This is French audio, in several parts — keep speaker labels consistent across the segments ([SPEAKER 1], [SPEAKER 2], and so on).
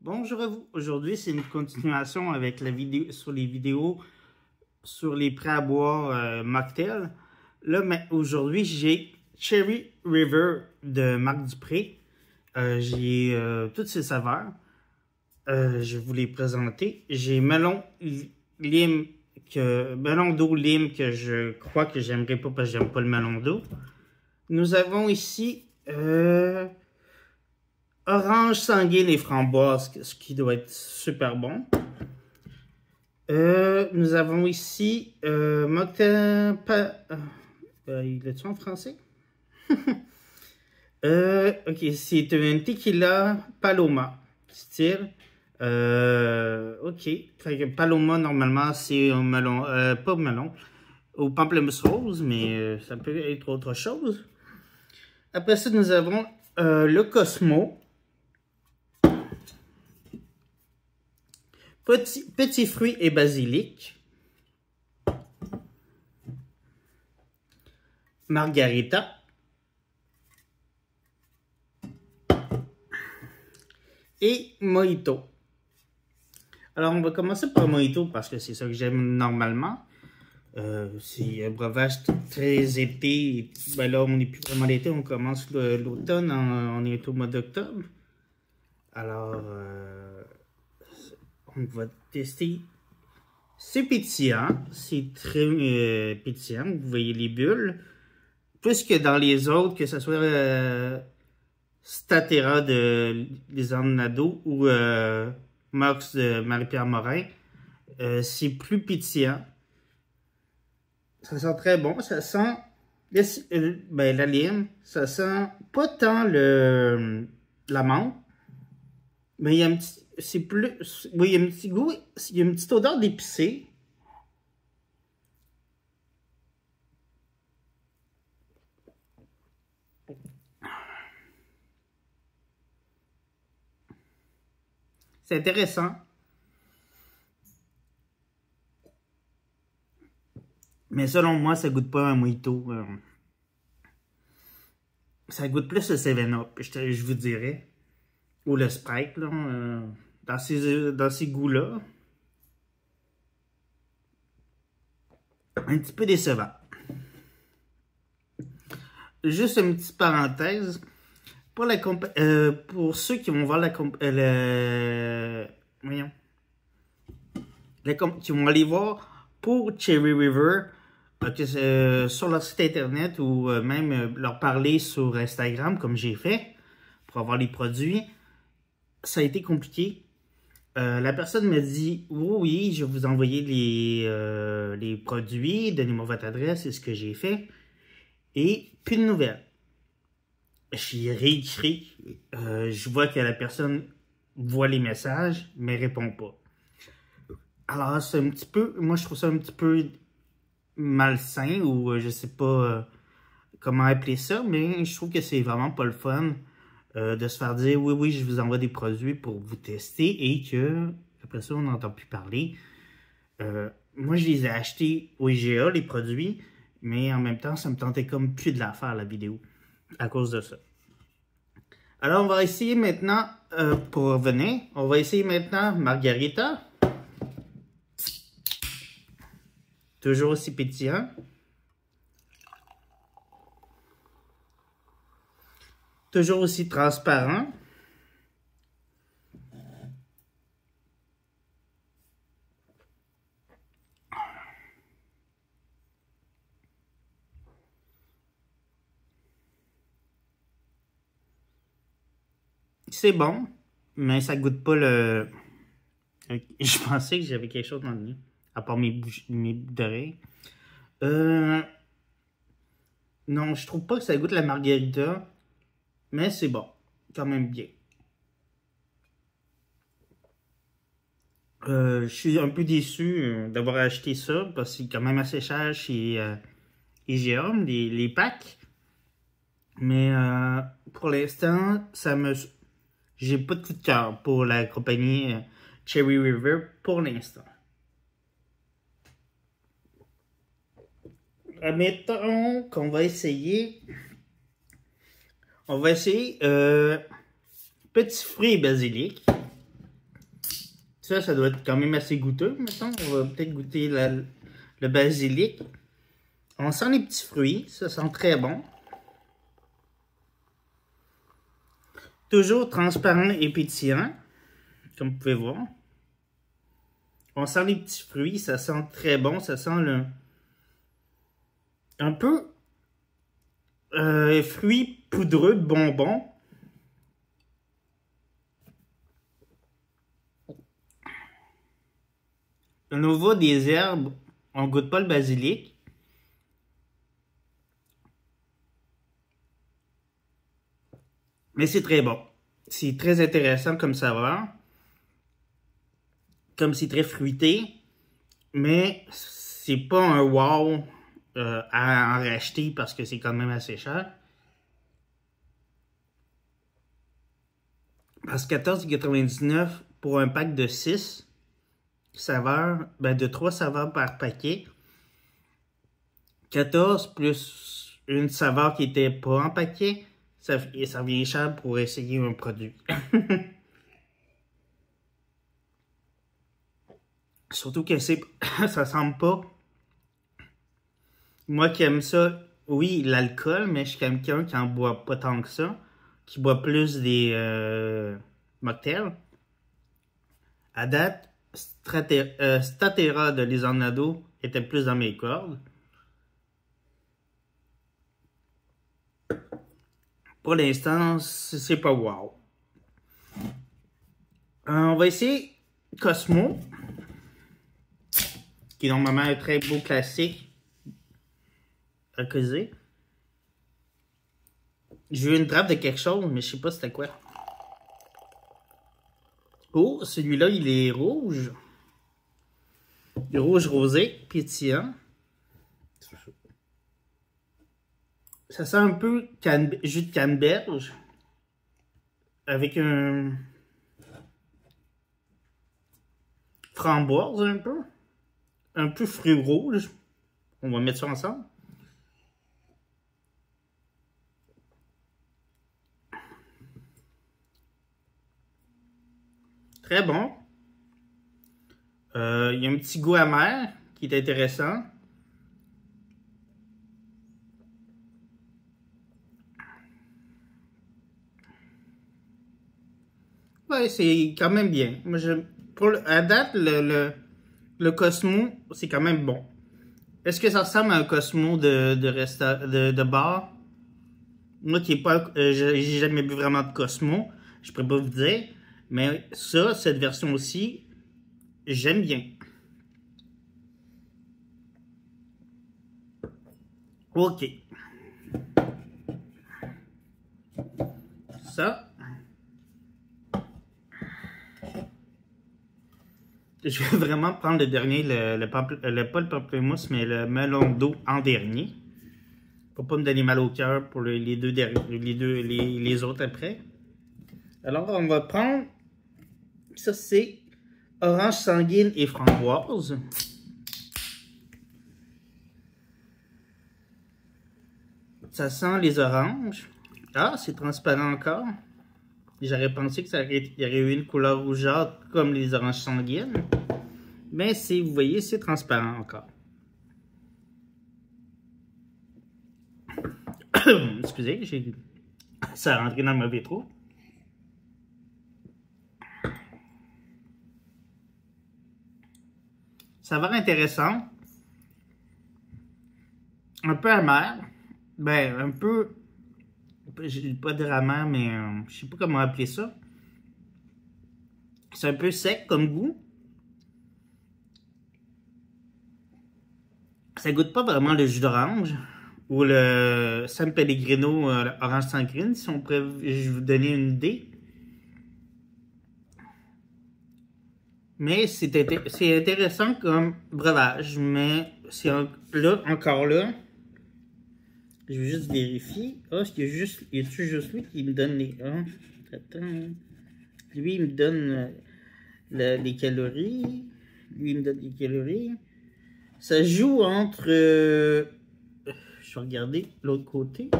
[SPEAKER 1] Bonjour à vous. Aujourd'hui, c'est une continuation avec la vidéo sur les vidéos sur les prêts à boire mocktail. Là, aujourd'hui, j'ai Cherry River de Marc Dupré. J'ai toutes ces saveurs. Je vais vous les présenter. J'ai melon d'eau lime que je crois que j'aimerais pas parce que j'aime pas le melon d'eau. Nous avons ici orange sanguine et framboise, ce qui doit être super bon. Nous avons ici mocktail. Il est-tu en français? Ok, c'est un tequila Paloma style. Ok, fait que Paloma normalement c'est un melon, pas melon, au pamplemousse rose, mais ça peut être autre chose. Après ça, nous avons le Cosmo. Petits fruits et basilic. Margarita. Et Mojito. Alors, on va commencer par Mojito parce que c'est ça que j'aime normalement. C'est un breuvage très été. Ben là, on n'est plus vraiment l'été, on commence l'automne, on est au mois d'octobre. Alors, on va tester. C'est pétillant, c'est très pétillant, vous voyez les bulles. Plus que dans les autres, que ce soit Statera de Lisanne Nadeau ou Mox de Marie-Pierre Morin, c'est plus pétillant. Ça sent très bon, ça sent la lime, ça sent pas tant la menthe, mais il y a un petit, c'est plus, oui, il y a un petit goût, il y a une petite odeur d'épicé. C'est intéressant. Mais selon moi, ça goûte pas un mojito. Ça goûte plus le 7-Up, je vous dirais. Ou le Sprite, là, dans ces goûts-là. Un petit peu décevant. Juste une petite parenthèse. Pour ceux qui vont voir qui vont aller voir pour Cherry River sur leur site internet ou même leur parler sur Instagram comme j'ai fait pour avoir les produits, ça a été compliqué. La personne m'a dit oui, je vais vous envoyer les produits, donnez-moi votre adresse, c'est ce que j'ai fait. Et plus de nouvelles. J'ai réécrit, je vois que la personne voit les messages, mais répond pas. Alors, c'est un petit peu, moi je trouve ça un petit peu malsain, ou je sais pas comment appeler ça, mais je trouve que c'est vraiment pas le fun de se faire dire oui, je vous envoie des produits pour vous tester et que, après ça, on n'entend plus parler. Moi, je les ai achetés au IGA, les produits, mais en même temps, ça me tentait comme plus de la faire, la vidéo, à cause de ça. Alors, on va essayer maintenant, pour revenir, on va essayer maintenant Margarita. Toujours aussi pétillant. Toujours aussi transparent. C'est bon, mais ça goûte pas le... Je pensais que j'avais quelque chose dans le nez, à part mes bouts d'oreilles. Non, je trouve pas que ça goûte la margarita, mais c'est bon, quand même bien. Je suis un peu déçu d'avoir acheté ça, parce que c'est quand même assez cher chez IGA, les packs. Mais pour l'instant, j'ai pas de coup de cœur pour la compagnie Cherry River pour l'instant. Admettons qu'on va essayer. On va essayer petits fruits et basilic. Ça doit être quand même assez goûteux. Maintenant, on va peut-être goûter le basilic. On sent les petits fruits. Ça sent très bon. Toujours transparent et pétillant, comme vous pouvez voir. On sent les petits fruits. Ça sent très bon. Ça sent un peu fruits poudreux, bonbons. Au niveau des herbes, on goûte pas le basilic. Mais c'est très bon. C'est très intéressant comme saveur. Comme c'est très fruité. Mais c'est pas un wow à en racheter parce que c'est quand même assez cher. Parce que 14,99 pour un pack de 6 saveurs, de 3 saveurs par paquet. 14 plus une saveur qui était pas en paquet, ça vient cher pour essayer un produit. Surtout que ça semble pas. Moi qui aime ça, oui, l'alcool, mais je suis quelqu'un qui en boit pas tant que ça, qui boit plus des mocktails. À date, Statera de Lisanado était plus dans mes cordes. Pour l'instant, c'est pas wow. On va essayer Cosmo, qui est normalement un très beau classique alcoolisé. J'ai eu une trappe de quelque chose, mais je sais pas c'était quoi. Oh, celui-là, il est rouge. Il est rouge rosé, pétillant. Ça sent un peu jus de canneberge. Avec un framboise un peu. Un peu fruits rouges. On va mettre ça ensemble. Très bon. Il y a un petit goût amer qui est intéressant. Ouais, c'est quand même bien. Moi, à date, le Cosmo, c'est quand même bon. Est-ce que ça ressemble à un Cosmo de bar? Moi qui n'ai pas, j'ai jamais bu vraiment de Cosmo, je pourrais pas vous dire. Mais ça, cette version aussi, j'aime bien. Ok. Ça. Je vais vraiment prendre le dernier, pas le pamplemousse, mais le melon d'eau en dernier. Pour pas me donner mal au cœur pour les autres après. Alors, on va prendre, ça c'est orange sanguine et framboise. Ça sent les oranges. Ah, c'est transparent encore. J'aurais pensé que il y aurait eu une couleur rougeâtre comme les oranges sanguines. Mais vous voyez, c'est transparent encore. Excusez, ça a rentré dans le mauvais trou. Ça va être intéressant. Un peu amer. Ben, un peu... Je ne vais pas dire amer, mais je sais pas comment appeler ça. C'est un peu sec comme goût. Ça goûte pas vraiment le jus d'orange ou le San Pellegrino orange sanguine, si on pourrait vous donner une idée. Mais c'est intéressant comme breuvage, mais c'est encore là. Je vais juste vérifier. Ah, est-ce qu'il y a juste lui qui me donne les... Ah, attends. Lui, il me donne les calories. Lui, il me donne les calories. Ça joue entre... je vais regarder l'autre côté.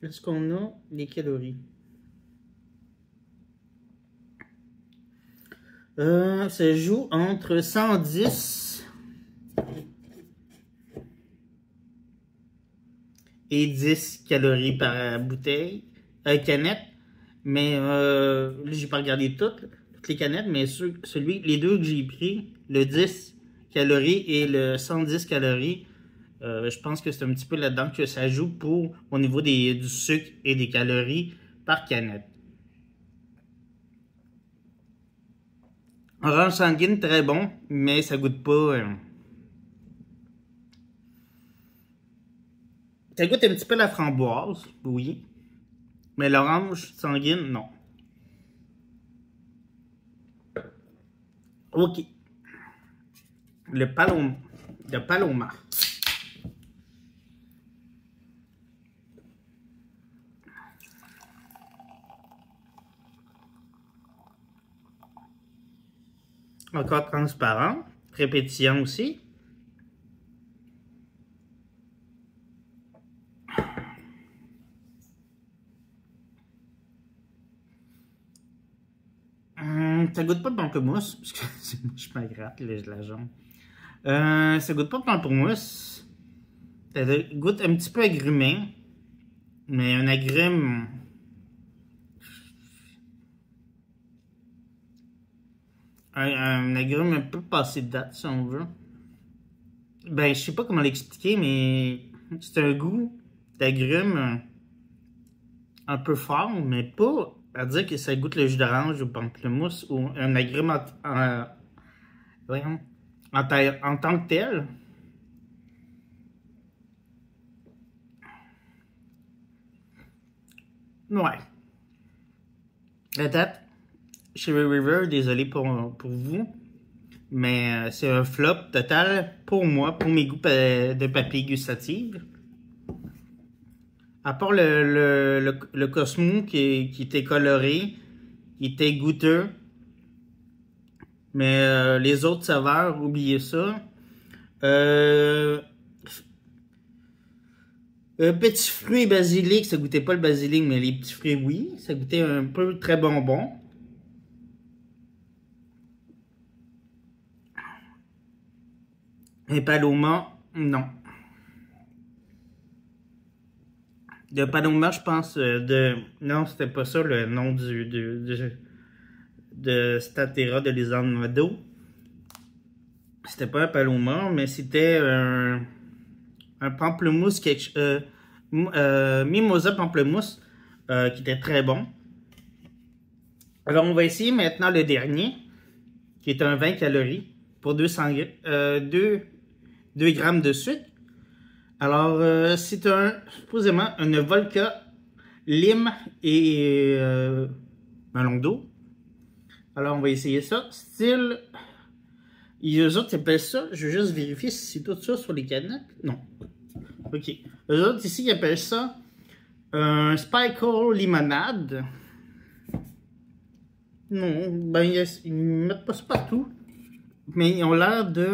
[SPEAKER 1] Est-ce qu'on a les calories? Ça joue entre 110 et 10 calories par bouteille, canette. Mais là, j'ai pas regardé toutes les canettes, mais les deux que j'ai pris, le 10 calories et le 110 calories, je pense que c'est un petit peu là-dedans que ça joue au niveau du sucre et des calories par canette. Orange sanguine, très bon, mais ça goûte pas. Ça goûte un petit peu la framboise, oui. Mais l'orange sanguine, non. Ok. Le Paloma. Encore transparent, très pétillant aussi. Ça goûte pas de pamplemousse, parce que je me gratte la jambe. Ça goûte pas de pamplemousse. Ça goûte un petit peu agrumé, mais un agrume. Un agrume un peu passé de date, si on veut. Ben, je sais pas comment l'expliquer, mais c'est un goût d'agrume un peu fort, mais pas à dire que ça goûte le jus d'orange ou pamplemousse ou un agrume en tant que tel. Ouais. La date, Cherry River, désolé pour vous, mais c'est un flop total pour moi, pour mes goûts de papilles gustatives. À part le Cosmo qui était coloré, qui était goûteux, mais les autres saveurs, oubliez ça. Petits fruits et basilic, ça goûtait pas le basilic, mais les petits fruits, oui. Ça goûtait un peu très bonbon. Et Paloma, non. De Paloma, je pense, non, c'était pas ça le nom de Statera de Lisandro. C'était pas un Paloma, mais c'était un pamplemousse, mimosa pamplemousse, qui était très bon. Alors, on va essayer maintenant le dernier, qui est un 20 calories pour 2 grammes de sucre. Alors, c'est supposément une Volca, lime et melon d'eau. Alors, on va essayer ça. Style, eux autres appellent ça, je vais juste vérifier si c'est tout ça sur les canettes. Non. Ok. Eux autres ici, ils appellent ça un Spikle limonade. Non, ben ils mettent pas ça partout. Mais ils ont l'air de...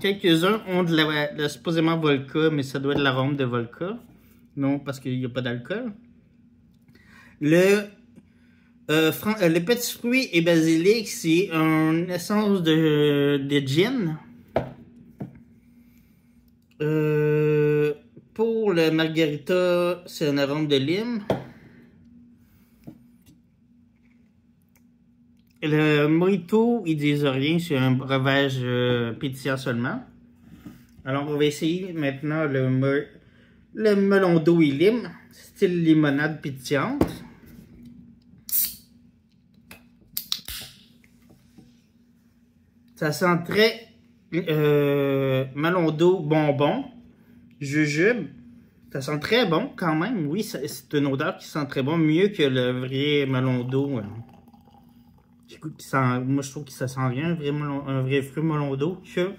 [SPEAKER 1] Quelques-uns ont de supposément Volca, mais ça doit être l'arôme de Volca. Non, parce qu'il n'y a pas d'alcool. Les petits fruits et basilic, c'est une essence de gin. Pour le margarita, c'est un arôme de lime. Le mojito, ils disent rien, c'est un breuvage pétillant seulement. Alors, on va essayer maintenant le melon d'eau et lime, style limonade pétillante. Ça sent très melon d'eau bonbon, jujube. Ça sent très bon quand même. Oui, c'est une odeur qui sent très bon, mieux que le vrai melon d'eau. Moi, je trouve que ça sent rien, un vrai fruit melon d'eau, que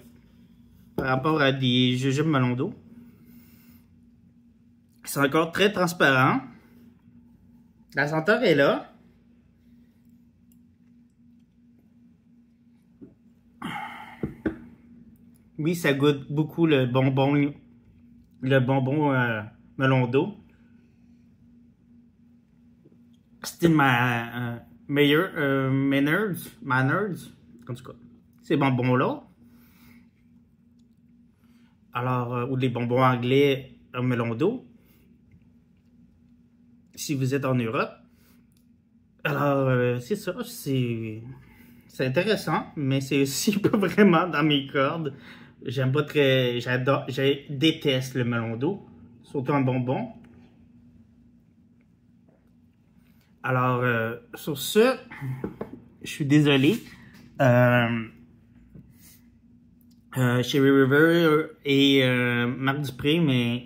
[SPEAKER 1] par rapport à des jujubes melon d'eau. C'est encore très transparent. La senteur est là. Oui, ça goûte beaucoup le bonbon melon d'eau. C'était ma meilleure Maynards. En tout cas, ces bonbons-là. Alors, ou des bonbons anglais au melon d'eau. Si vous êtes en Europe. Alors, c'est ça, c'est intéressant, mais c'est aussi pas vraiment dans mes cordes. J'aime pas très, je déteste le melon d'eau, surtout en bonbon. Alors, sur ce, je suis désolé. Cherry River et Marc Dupré, mais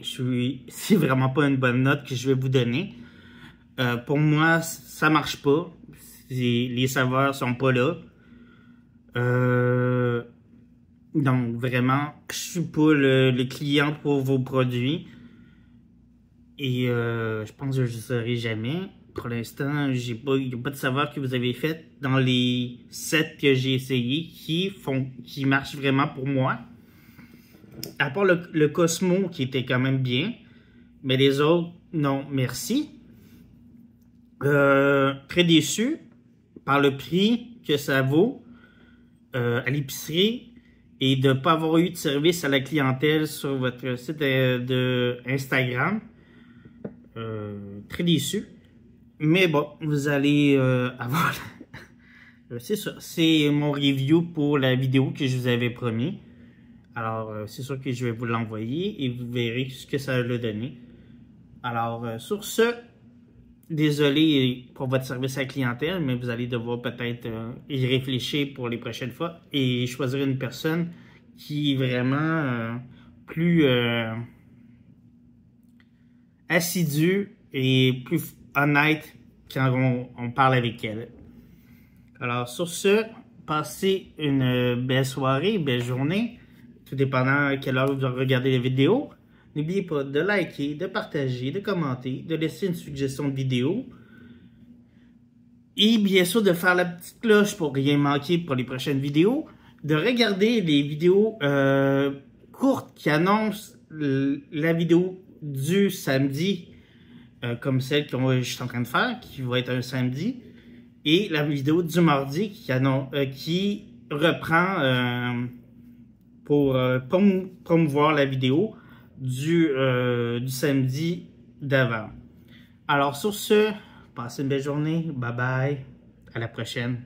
[SPEAKER 1] c'est vraiment pas une bonne note que je vais vous donner. Pour moi, ça marche pas. Les saveurs sont pas là. Donc vraiment, je suis pas le client pour vos produits. Et je pense que je ne saurai jamais. Pour l'instant, il n'y a pas de saveur que vous avez fait dans les 7 que j'ai essayé qui marchent vraiment pour moi. À part le Cosmo qui était quand même bien. Mais les autres, non, merci. Très déçu par le prix que ça vaut à l'épicerie et de ne pas avoir eu de service à la clientèle sur votre site de Instagram. Très déçu. Mais bon, vous allez avoir... c'est ça, c'est mon review pour la vidéo que je vous avais promis. Alors, c'est sûr que je vais vous l'envoyer et vous verrez ce que ça a donné. Alors, sur ce, désolé pour votre service à la clientèle, mais vous allez devoir peut-être y réfléchir pour les prochaines fois et choisir une personne qui est vraiment plus assidue et plus honnête quand on parle avec elle. Alors, sur ce, passez une belle soirée, une belle journée, tout dépendant à quelle heure vous regardez la vidéo. N'oubliez pas de liker, de partager, de commenter, de laisser une suggestion de vidéo. Et bien sûr, de faire la petite cloche pour rien manquer pour les prochaines vidéos. De regarder les vidéos courtes qui annoncent la vidéo du samedi, comme celle que je suis en train de faire, qui va être un samedi. Et la vidéo du mardi qui reprend pour promouvoir la vidéo du samedi d'avant. Alors sur ce, passez une belle journée. Bye bye. À la prochaine.